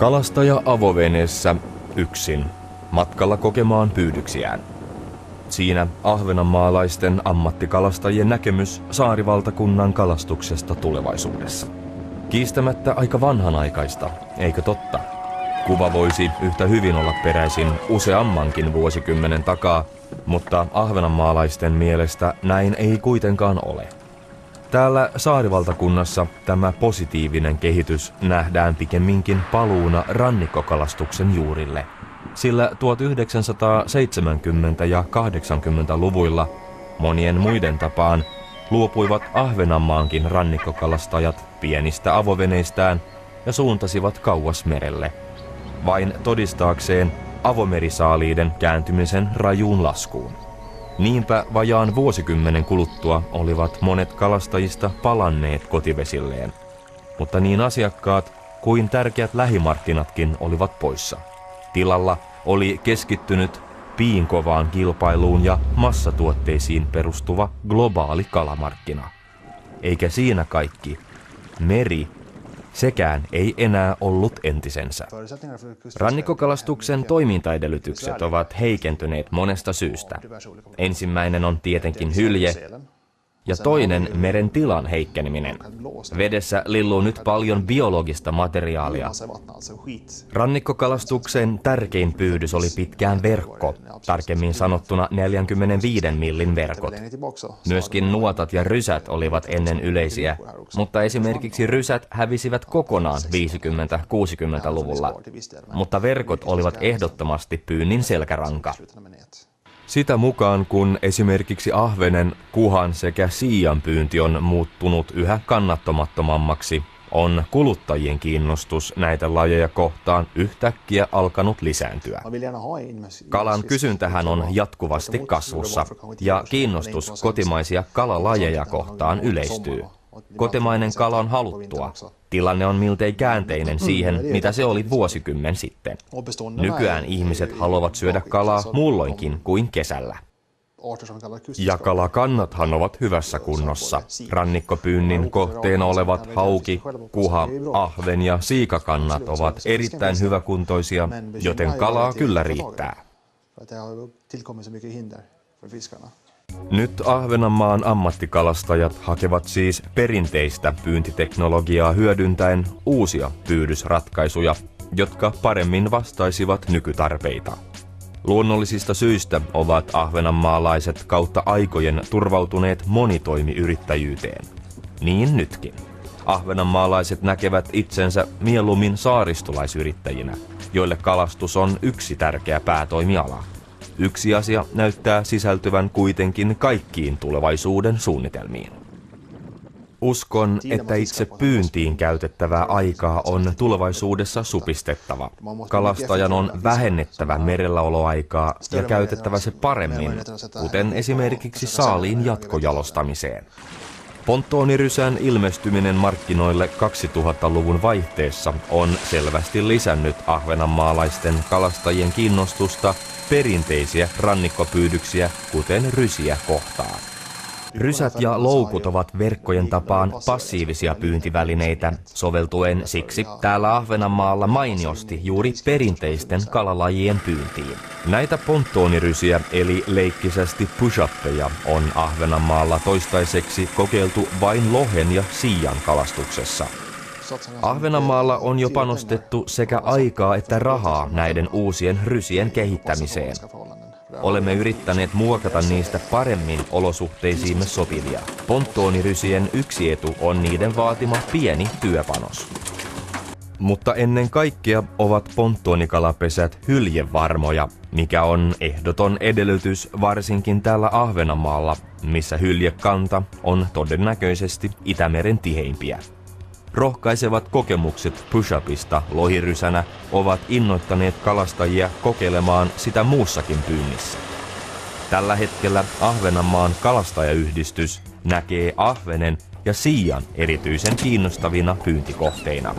Kalastaja avoveneessä yksin, matkalla kokemaan pyydyksiään. Siinä ahvenanmaalaisten ammattikalastajien näkemys saarivaltakunnan kalastuksesta tulevaisuudessa. Kiistämättä aika vanhanaikaista, eikö totta? Kuva voisi yhtä hyvin olla peräisin useammankin vuosikymmenen takaa, mutta ahvenanmaalaisten mielestä näin ei kuitenkaan ole. Täällä saarivaltakunnassa tämä positiivinen kehitys nähdään pikemminkin paluuna rannikkokalastuksen juurille, sillä 1970- ja 80-luvuilla monien muiden tapaan luopuivat Ahvenanmaankin rannikkokalastajat pienistä avoveneistään ja suuntasivat kauas merelle, vain todistaakseen avomerisaaliiden kääntymisen rajuun laskuun. Niinpä vajaan vuosikymmenen kuluttua olivat monet kalastajista palanneet kotivesilleen, mutta niin asiakkaat kuin tärkeät lähimarkkinatkin olivat poissa. Tilalla oli keskittynyt piinkovaan kilpailuun ja massatuotteisiin perustuva globaali kalamarkkina. Eikä siinä kaikki. Meri, sekään ei enää ollut entisensä. Rannikkokalastuksen toimintaedellytykset ovat heikentyneet monesta syystä. Ensimmäinen on tietenkin hylje ja toinen meren tilan heikkeneminen. Vedessä lilluu nyt paljon biologista materiaalia. Rannikkokalastuksen tärkein pyydys oli pitkään verkko, tarkemmin sanottuna 45 millin verkot. Myöskin nuotat ja rysät olivat ennen yleisiä, mutta esimerkiksi rysät hävisivät kokonaan 50-60-luvulla. Mutta verkot olivat ehdottomasti pyynnin selkäranka. Sitä mukaan, kun esimerkiksi ahvenen, kuhan sekä siian pyynti on muuttunut yhä kannattamattomammaksi, on kuluttajien kiinnostus näitä lajeja kohtaan yhtäkkiä alkanut lisääntyä. Kalan kysyntähän on jatkuvasti kasvussa ja kiinnostus kotimaisia kalalajeja kohtaan yleistyy. Kotimainen kala on haluttua. Tilanne on miltei käänteinen siihen, mitä se oli vuosikymmen sitten. Nykyään ihmiset haluavat syödä kalaa muulloinkin kuin kesällä. Ja kalakannathan ovat hyvässä kunnossa. Rannikkopyynnin kohteena olevat hauki, kuha, ahven ja siikakannat ovat erittäin hyväkuntoisia, joten kalaa kyllä riittää. Nyt Ahvenanmaan ammattikalastajat hakevat siis perinteistä pyyntiteknologiaa hyödyntäen uusia pyydysratkaisuja, jotka paremmin vastaisivat nykytarpeita. Luonnollisista syistä ovat ahvenanmaalaiset kautta aikojen turvautuneet monitoimiyrittäjyyteen. Niin nytkin. Ahvenanmaalaiset näkevät itsensä mieluummin saaristolaisyrittäjinä, joille kalastus on yksi tärkeä päätoimiala. Yksi asia näyttää sisältyvän kuitenkin kaikkiin tulevaisuuden suunnitelmiin. Uskon, että itse pyyntiin käytettävää aikaa on tulevaisuudessa supistettava. Kalastajan on vähennettävä merelläoloaikaa ja käytettävä se paremmin, kuten esimerkiksi saaliin jatkojalostamiseen. Ponttoonirysän ilmestyminen markkinoille 2000-luvun vaihteessa on selvästi lisännyt ahvenanmaalaisten kalastajien kiinnostusta perinteisiä rannikkopyydyksiä, kuten rysiä, kohtaan. Rysät ja loukut ovat verkkojen tapaan passiivisia pyyntivälineitä, soveltuen siksi täällä Ahvenanmaalla mainiosti juuri perinteisten kalalajien pyyntiin. Näitä ponttoonirysiä eli leikkisästi push-uppeja on Ahvenanmaalla toistaiseksi kokeiltu vain lohen ja siian kalastuksessa. Ahvenanmaalla on jo panostettu sekä aikaa että rahaa näiden uusien rysien kehittämiseen. Olemme yrittäneet muokata niistä paremmin olosuhteisiimme sopivia. Ponttoonirysien yksi etu on niiden vaatima pieni työpanos. Mutta ennen kaikkea ovat ponttoonikalapesät hyljevarmoja, mikä on ehdoton edellytys varsinkin täällä Ahvenanmaalla, missä hyljekanta on todennäköisesti Itämeren tiheimpiä. Rohkaisevat kokemukset push-upista lohirysänä ovat innoittaneet kalastajia kokeilemaan sitä muussakin pyynnissä. Tällä hetkellä Ahvenanmaan kalastajayhdistys näkee ahvenen ja siian erityisen kiinnostavina pyyntikohteina.